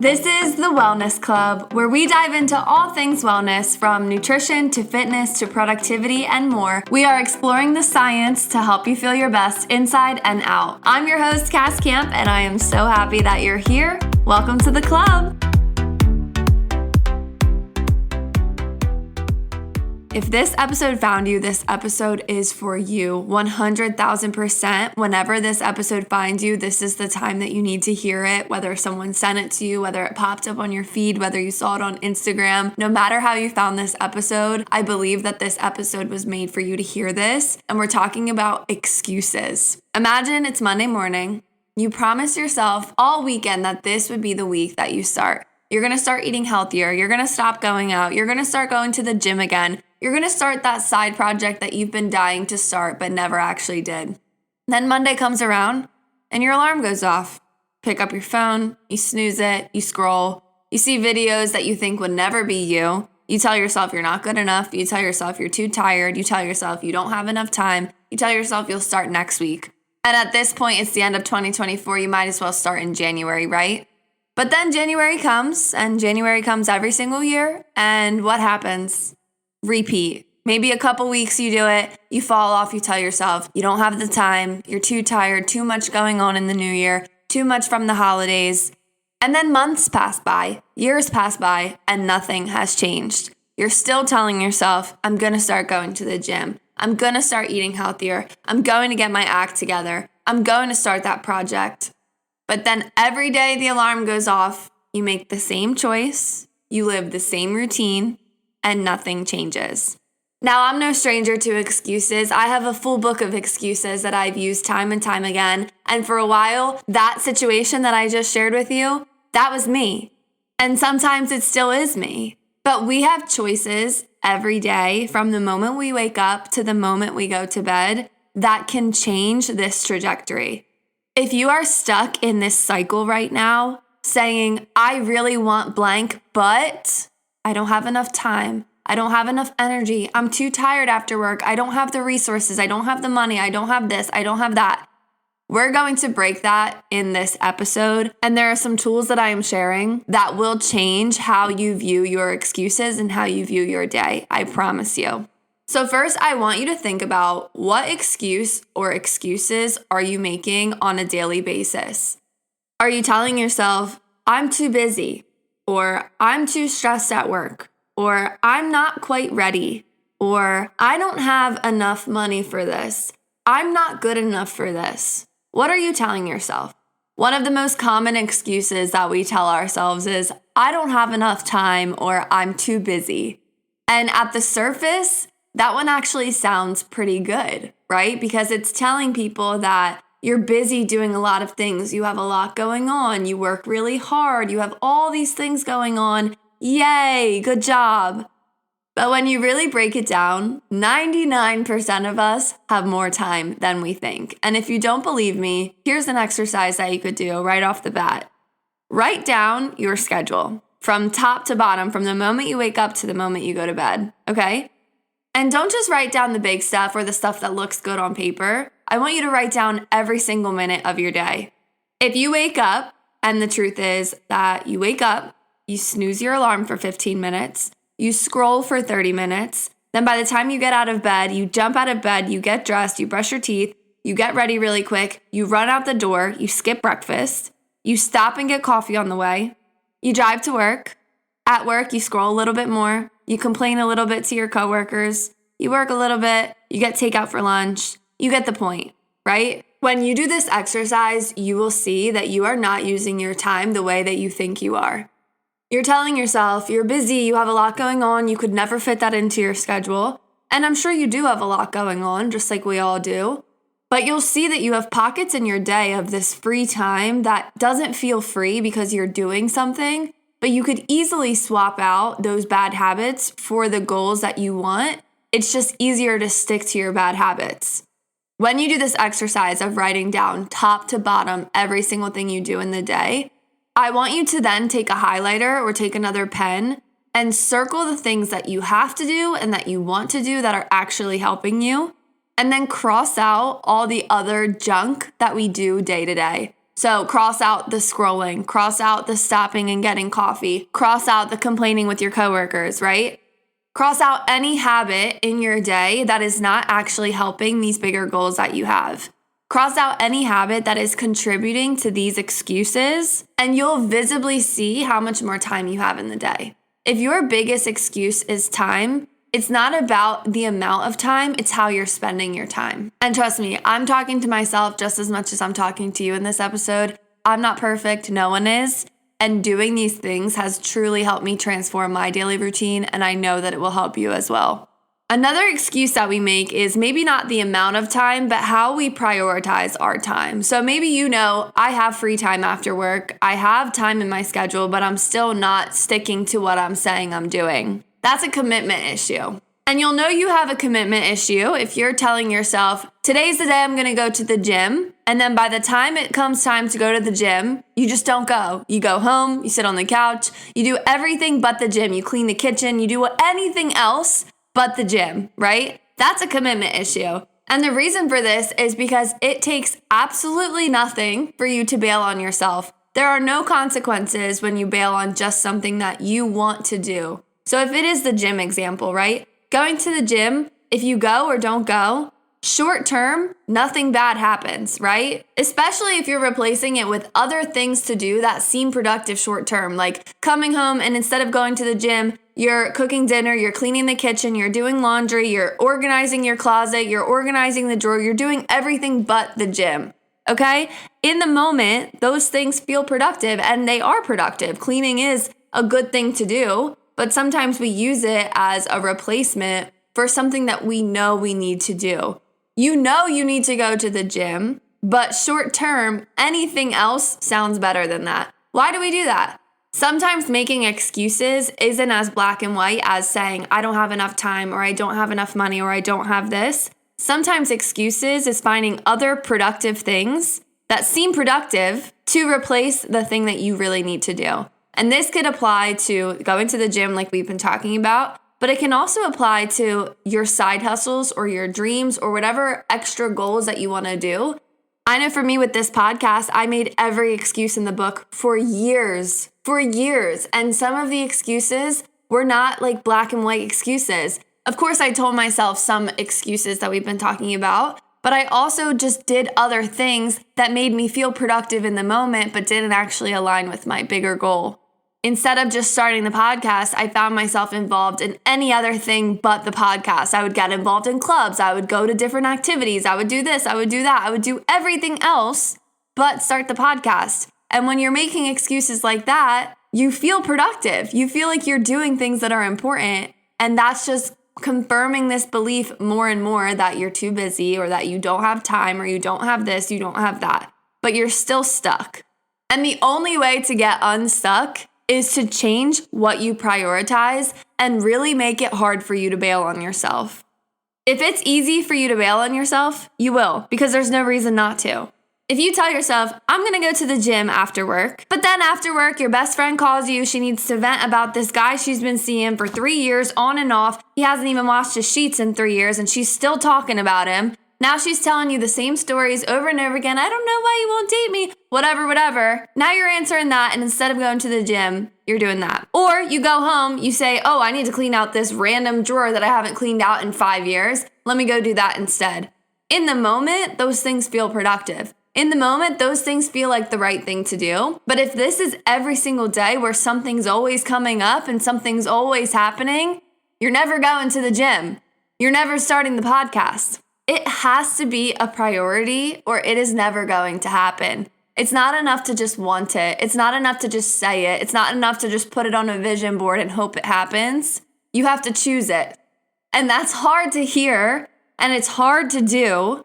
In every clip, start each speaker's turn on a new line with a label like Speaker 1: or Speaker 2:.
Speaker 1: This is the Wellness Club, where we dive into all things wellness, from nutrition to fitness to productivity and more. We are exploring the science to help you feel your best inside and out. I'm your host, Cass Camp, and I am so happy that you're here. Welcome to the club. If this episode found you, this episode is for you 100,000%. Whenever this episode finds you, this is the time that you need to hear it, whether someone sent it to you, whether it popped up on your feed, whether you saw it on Instagram. No matter how you found this episode, I believe that this episode was made for you to hear this. And we're talking about excuses. Imagine it's Monday morning. You promised yourself all weekend that this would be the week that you start. You're going to start eating healthier. You're going to stop going out. You're going to start going to the gym again. You're going to start that side project that you've been dying to start but never actually did. Then Monday comes around and your alarm goes off. Pick up your phone, you snooze it, you scroll, you see videos that you think would never be you. You tell yourself you're not good enough. You tell yourself you're too tired. You tell yourself you don't have enough time. You tell yourself you'll start next week. And at this point, it's the end of 2024. You might as well start in January, right? But then January comes, and January comes every single year. And what happens? Repeat. Maybe a couple weeks you do it, you fall off, you tell yourself you don't have the time, you're too tired, too much going on in the new year, too much from the holidays. And then months pass by, years pass by, and nothing has changed. You're still telling yourself, I'm going to start going to the gym. I'm going to start eating healthier. I'm going to get my act together. I'm going to start that project. But then every day the alarm goes off, you make the same choice, you live the same routine, and nothing changes. Now, I'm no stranger to excuses. I have a full book of excuses that I've used time and time again. And for a while, that situation that I just shared with you, that was me. And sometimes it still is me. But we have choices every day from the moment we wake up to the moment we go to bed that can change this trajectory. If you are stuck in this cycle right now, saying, I really want blank, but I don't have enough time. I don't have enough energy. I'm too tired after work. I don't have the resources. I don't have the money. I don't have this. I don't have that. We're going to break that in this episode. And there are some tools that I am sharing that will change how you view your excuses and how you view your day. I promise you. So first, I want you to think about what excuse or excuses are you making on a daily basis? Are you telling yourself, I'm too busy, or I'm too stressed at work, or I'm not quite ready, or I don't have enough money for this, I'm not good enough for this? What are you telling yourself? One of the most common excuses that we tell ourselves is, I don't have enough time, or I'm too busy. And at the surface, that one actually sounds pretty good, right? Because it's telling people that you're busy doing a lot of things. You have a lot going on. You work really hard. You have all these things going on. Yay, good job. But when you really break it down, 99% of us have more time than we think. And if you don't believe me, here's an exercise that you could do right off the bat. Write down your schedule from top to bottom, from the moment you wake up to the moment you go to bed, okay? And don't just write down the big stuff or the stuff that looks good on paper. I want you to write down every single minute of your day. If you wake up, and the truth is that you wake up, you snooze your alarm for 15 minutes, you scroll for 30 minutes, then by the time you get out of bed, you jump out of bed, you get dressed, you brush your teeth, you get ready really quick, you run out the door, you skip breakfast, you stop and get coffee on the way, you drive to work. At work, you scroll a little bit more, you complain a little bit to your coworkers, you work a little bit, you get takeout for lunch. You get the point, right? When you do this exercise, you will see that you are not using your time the way that you think you are. You're telling yourself you're busy, you have a lot going on, you could never fit that into your schedule. And I'm sure you do have a lot going on, just like we all do. But you'll see that you have pockets in your day of this free time that doesn't feel free because you're doing something, but you could easily swap out those bad habits for the goals that you want. It's just easier to stick to your bad habits. When you do this exercise of writing down top to bottom every single thing you do in the day, I want you to then take a highlighter or take another pen and circle the things that you have to do and that you want to do that are actually helping you, and then cross out all the other junk that we do day to day. So cross out the scrolling, cross out the stopping and getting coffee, cross out the complaining with your coworkers, right? Cross out any habit in your day that is not actually helping these bigger goals that you have. Cross out any habit that is contributing to these excuses, and you'll visibly see how much more time you have in the day. If your biggest excuse is time, it's not about the amount of time, it's how you're spending your time. And trust me, I'm talking to myself just as much as I'm talking to you in this episode. I'm not perfect, no one is. And doing these things has truly helped me transform my daily routine, and I know that it will help you as well. Another excuse that we make is maybe not the amount of time, but how we prioritize our time. So maybe I have free time after work, I have time in my schedule, but I'm still not sticking to what I'm saying I'm doing. That's a commitment issue. And you'll know you have a commitment issue if you're telling yourself, today's the day I'm going to go to the gym. And then by the time it comes time to go to the gym, you just don't go. You go home, you sit on the couch, you do everything but the gym. You clean the kitchen, you do anything else but the gym, right? That's a commitment issue. And the reason for this is because it takes absolutely nothing for you to bail on yourself. There are no consequences when you bail on just something that you want to do. So if it is the gym example, right? Going to the gym, if you go or don't go, short term, nothing bad happens, right? Especially if you're replacing it with other things to do that seem productive short term, like coming home and instead of going to the gym, you're cooking dinner, you're cleaning the kitchen, you're doing laundry, you're organizing your closet, you're organizing the drawer, you're doing everything but the gym, okay? In the moment, those things feel productive and they are productive. Cleaning is a good thing to do. But sometimes we use it as a replacement for something that we know we need to do. You know you need to go to the gym, but short term, anything else sounds better than that. Why do we do that? Sometimes making excuses isn't as black and white as saying, I don't have enough time, or I don't have enough money, or I don't have this. Sometimes excuses is finding other productive things that seem productive to replace the thing that you really need to do. And this could apply to going to the gym like we've been talking about, but it can also apply to your side hustles or your dreams or whatever extra goals that you want to do. I know for me with this podcast, I made every excuse in the book for years. And some of the excuses were not like black and white excuses. Of course, I told myself some excuses that we've been talking about, but I also just did other things that made me feel productive in the moment, but didn't actually align with my bigger goal. Instead of just starting the podcast, I found myself involved in any other thing but the podcast. I would get involved in clubs. I would go to different activities. I would do this. I would do that. I would do everything else but start the podcast. And when you're making excuses like that, you feel productive. You feel like you're doing things that are important. And that's just confirming this belief more and more that you're too busy or that you don't have time or you don't have this, you don't have that. But you're still stuck. And the only way to get unstuck is to change what you prioritize and really make it hard for you to bail on yourself. If it's easy for you to bail on yourself, you will, because there's no reason not to. If you tell yourself, I'm going to go to the gym after work, but then after work, your best friend calls you, she needs to vent about this guy she's been seeing for 3 years on and off. He hasn't even washed his sheets in 3 years and she's still talking about him. Now she's telling you the same stories over and over again. I don't know why you won't date me. Whatever. Now you're answering that, and instead of going to the gym, you're doing that. Or you go home, you say, oh, I need to clean out this random drawer that I haven't cleaned out in 5 years. Let me go do that instead. In the moment, those things feel productive. In the moment, those things feel like the right thing to do. But if this is every single day where something's always coming up and something's always happening, you're never going to the gym. You're never starting the podcast. It has to be a priority or it is never going to happen. It's not enough to just want it. It's not enough to just say it. It's not enough to just put it on a vision board and hope it happens. You have to choose it. And that's hard to hear and it's hard to do.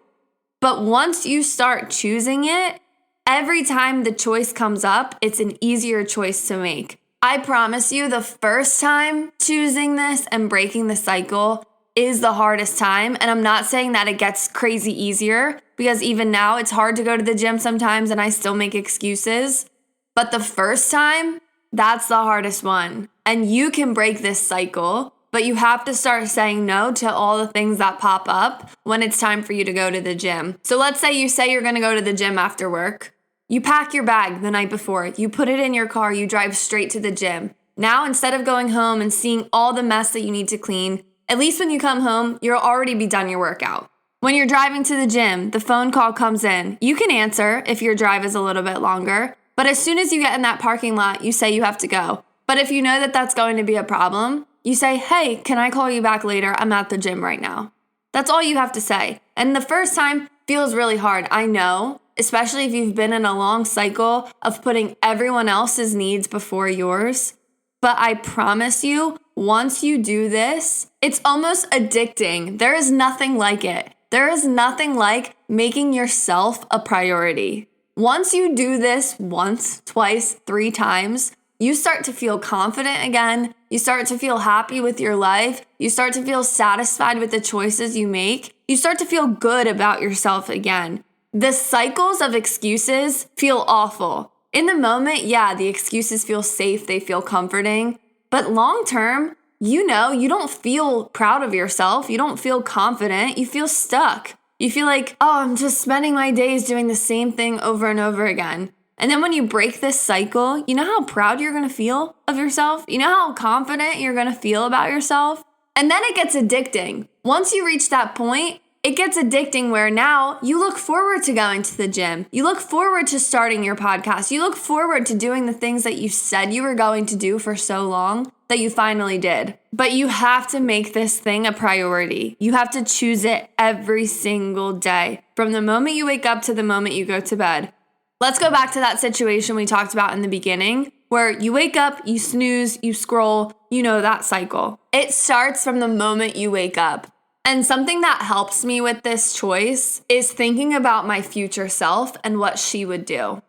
Speaker 1: But once you start choosing it, every time the choice comes up, it's an easier choice to make. I promise you, the first time choosing this and breaking the cycle is the hardest time. And I'm not saying that it gets crazy easier, because even now it's hard to go to the gym sometimes and I still make excuses. But the first time, that's the hardest one. And you can break this cycle, but you have to start saying no to all the things that pop up when it's time for you to go to the gym. So let's say you're going to go to the gym after work. You pack your bag the night before, you put it in your car, you drive straight to the gym. Now, instead of going home and seeing all the mess that you need to clean, at least when you come home, you'll already be done your workout. When you're driving to the gym, the phone call comes in. You can answer if your drive is a little bit longer, but as soon as you get in that parking lot, you say you have to go. But if you know that that's going to be a problem, you say, hey, can I call you back later? I'm at the gym right now. That's all you have to say. And the first time feels really hard. I know, especially if you've been in a long cycle of putting everyone else's needs before yours. But I promise you, once you do this, it's almost addicting. There is nothing like it. There is nothing like making yourself a priority. Once you do this once, twice, 3 times, you start to feel confident again. You start to feel happy with your life. You start to feel satisfied with the choices you make. You start to feel good about yourself again. The cycles of excuses feel awful. In the moment, yeah, the excuses feel safe. They feel comforting. But long term, you don't feel proud of yourself. You don't feel confident. You feel stuck. You feel like, oh, I'm just spending my days doing the same thing over and over again. And then when you break this cycle, you know how proud you're going to feel of yourself? You know how confident you're going to feel about yourself? And then it gets addicting. Once you reach that point, it gets addicting where now you look forward to going to the gym. You look forward to starting your podcast. You look forward to doing the things that you said you were going to do for so long that you finally did. But you have to make this thing a priority. You have to choose it every single day, from the moment you wake up to the moment you go to bed. Let's go back to that situation we talked about in the beginning, where you wake up, you snooze, you scroll, that cycle. It starts from the moment you wake up. And something that helps me with this choice is thinking about my future self and what she would do.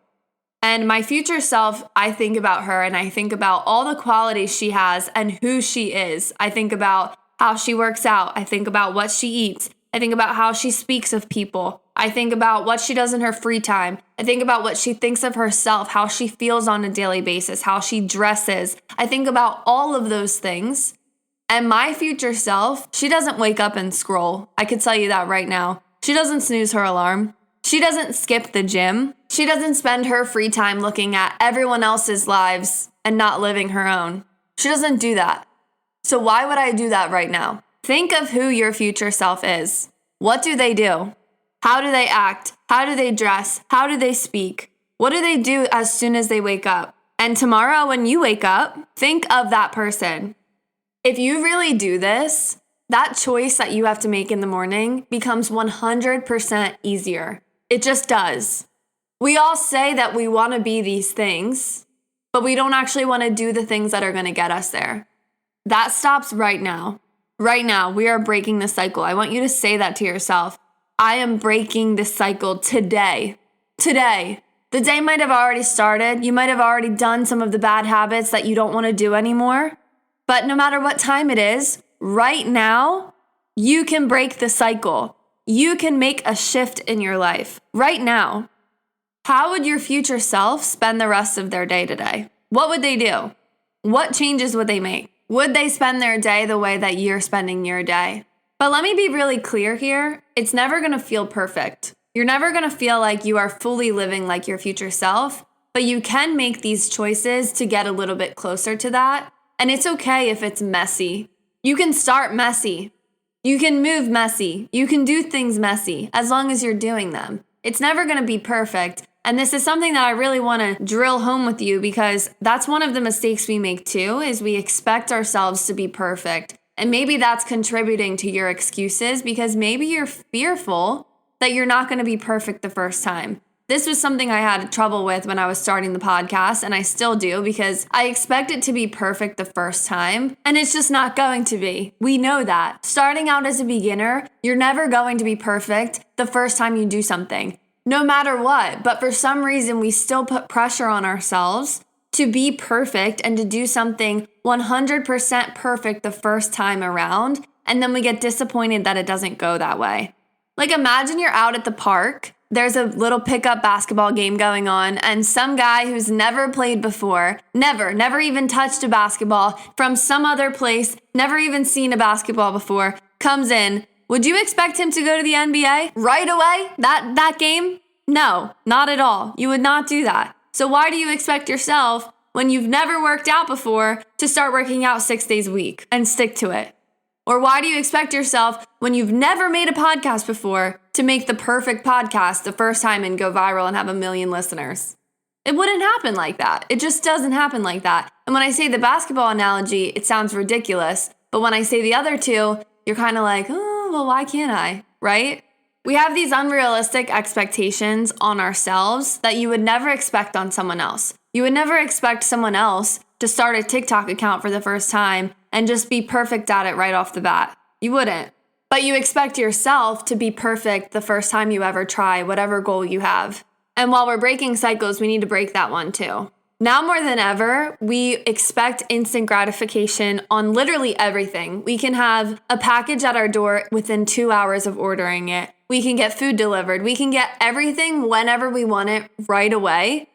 Speaker 1: And my future self, I think about her and I think about all the qualities she has and who she is. I think about how she works out. I think about what she eats. I think about how she speaks of people. I think about what she does in her free time. I think about what she thinks of herself, how she feels on a daily basis, how she dresses. I think about all of those things. And my future self, she doesn't wake up and scroll. I could tell you that right now. She doesn't snooze her alarm. She doesn't skip the gym. She doesn't spend her free time looking at everyone else's lives and not living her own. She doesn't do that. So why would I do that right now? Think of who your future self is. What do they do? How do they act? How do they dress? How do they speak? What do they do as soon as they wake up? And tomorrow when you wake up, think of that person. If you really do this, that choice that you have to make in the morning becomes 100% easier. It just does. We all say that we want to be these things, but we don't actually want to do the things that are going to get us there. That stops right now. Right now, we are breaking the cycle. I want you to say that to yourself. I am breaking this cycle today. Today. The day might have already started. You might have already done some of the bad habits that you don't want to do anymore. But no matter what time it is, right now, you can break the cycle. You can make a shift in your life right now. How would your future self spend the rest of their day today? What would they do? What changes would they make? Would they spend their day the way that you're spending your day? But let me be really clear here. It's never going to feel perfect. You're never going to feel like you are fully living like your future self, but you can make these choices to get a little bit closer to that. And it's okay if it's messy. You can start messy. You can move messy. You can do things messy as long as you're doing them. It's never going to be perfect. And this is something that I really want to drill home with you, because that's one of the mistakes we make too, is we expect ourselves to be perfect. And maybe that's contributing to your excuses, because maybe you're fearful that you're not going to be perfect the first time. This was something I had trouble with when I was starting the podcast, and I still do, because I expect it to be perfect the first time, and it's just not going to be. We know that. Starting out as a beginner, you're never going to be perfect the first time you do something, no matter what. But for some reason, we still put pressure on ourselves to be perfect and to do something 100% perfect the first time around, and then we get disappointed that it doesn't go that way. Like, imagine you're out at the park. There's a little pickup basketball game going on, and some guy who's never played before, never even touched a basketball from some other place, never even seen a basketball before, comes in. Would you expect him to go to the NBA right away? That game? No, not at all. You would not do that. So why do you expect yourself, when you've never worked out before, to start working out 6 days a week and stick to it? Or why do you expect yourself, when you've never made a podcast before, to make the perfect podcast the first time and go viral and have 1 million listeners? It wouldn't happen like that. It just doesn't happen like that. And when I say the basketball analogy, it sounds ridiculous. But when I say the other two, you're kind of like, oh, well, why can't I? Right? We have these unrealistic expectations on ourselves that you would never expect on someone else. You would never expect someone else to start a TikTok account for the first time and just be perfect at it right off the bat. You wouldn't. But you expect yourself to be perfect the first time you ever try whatever goal you have. And while we're breaking cycles, we need to break that one too. Now more than ever, we expect instant gratification on literally everything. We can have a package at our door within 2 hours of ordering it. We can get food delivered. We can get everything whenever we want it right away.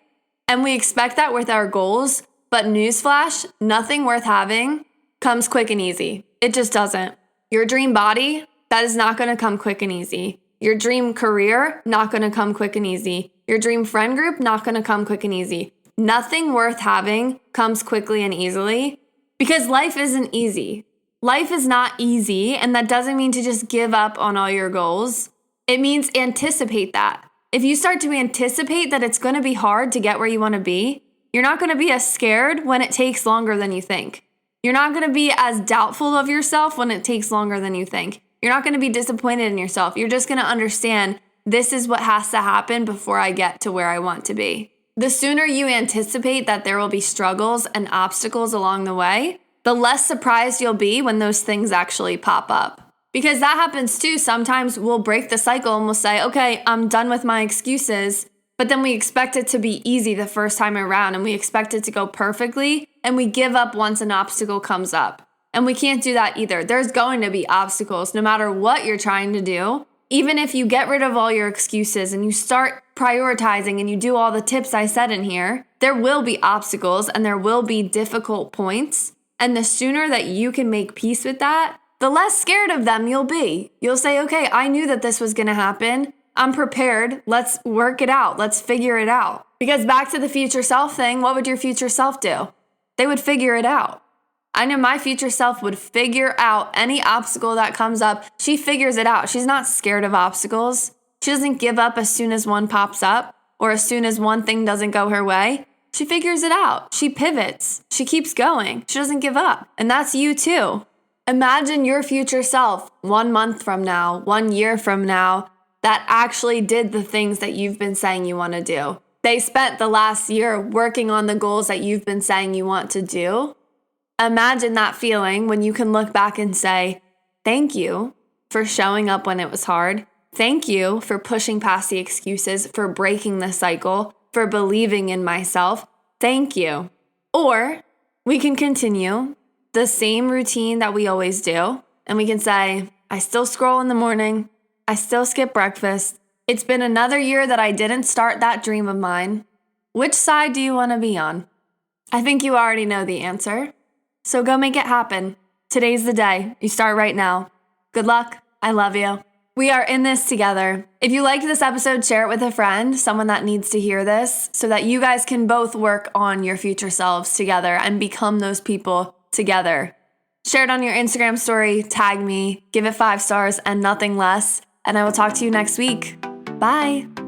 Speaker 1: And we expect that with our goals. But newsflash, nothing worth having comes quick and easy. It just doesn't. Your dream body, that is not going to come quick and easy. Your dream career, not going to come quick and easy. Your dream friend group, not going to come quick and easy. Nothing worth having comes quickly and easily because life isn't easy. Life is not easy, and that doesn't mean to just give up on all your goals. It means anticipate that. If you start to anticipate that it's going to be hard to get where you want to be, you're not going to be as scared when it takes longer than you think. You're not going to be as doubtful of yourself when it takes longer than you think. You're not going to be disappointed in yourself. You're just going to understand this is what has to happen before I get to where I want to be. The sooner you anticipate that there will be struggles and obstacles along the way, the less surprised you'll be when those things actually pop up. Because that happens too. Sometimes we'll break the cycle and we'll say, okay, I'm done with my excuses. But then we expect it to be easy the first time around and we expect it to go perfectly and we give up once an obstacle comes up. And we can't do that either. There's going to be obstacles no matter what you're trying to do. Even if you get rid of all your excuses and you start prioritizing and you do all the tips I said in here, there will be obstacles and there will be difficult points. And the sooner that you can make peace with that, the less scared of them you'll be. You'll say, okay, I knew that this was going to happen. I'm prepared. Let's work it out. Let's figure it out. Because back to the future self thing, what would your future self do? They would figure it out. I know my future self would figure out any obstacle that comes up. She figures it out. She's not scared of obstacles. She doesn't give up as soon as one pops up or as soon as one thing doesn't go her way. She figures it out. She pivots. She keeps going. She doesn't give up. And that's you too. Imagine your future self 1 month from now, 1 year from now, that actually did the things that you've been saying you want to do. They spent the last year working on the goals that you've been saying you want to do. Imagine that feeling when you can look back and say, thank you for showing up when it was hard. Thank you for pushing past the excuses, for breaking the cycle, for believing in myself. Thank you. Or we can continue the same routine that we always do. And we can say, I still scroll in the morning. I still skip breakfast. It's been another year that I didn't start that dream of mine. Which side do you want to be on? I think you already know the answer. So go make it happen. Today's the day. You start right now. Good luck. I love you. We are in this together. If you liked this episode, share it with a friend, someone that needs to hear this, so that you guys can both work on your future selves together and become those people together. Share it on your Instagram story, tag me, give it 5 stars and nothing less, and I will talk to you next week. Bye.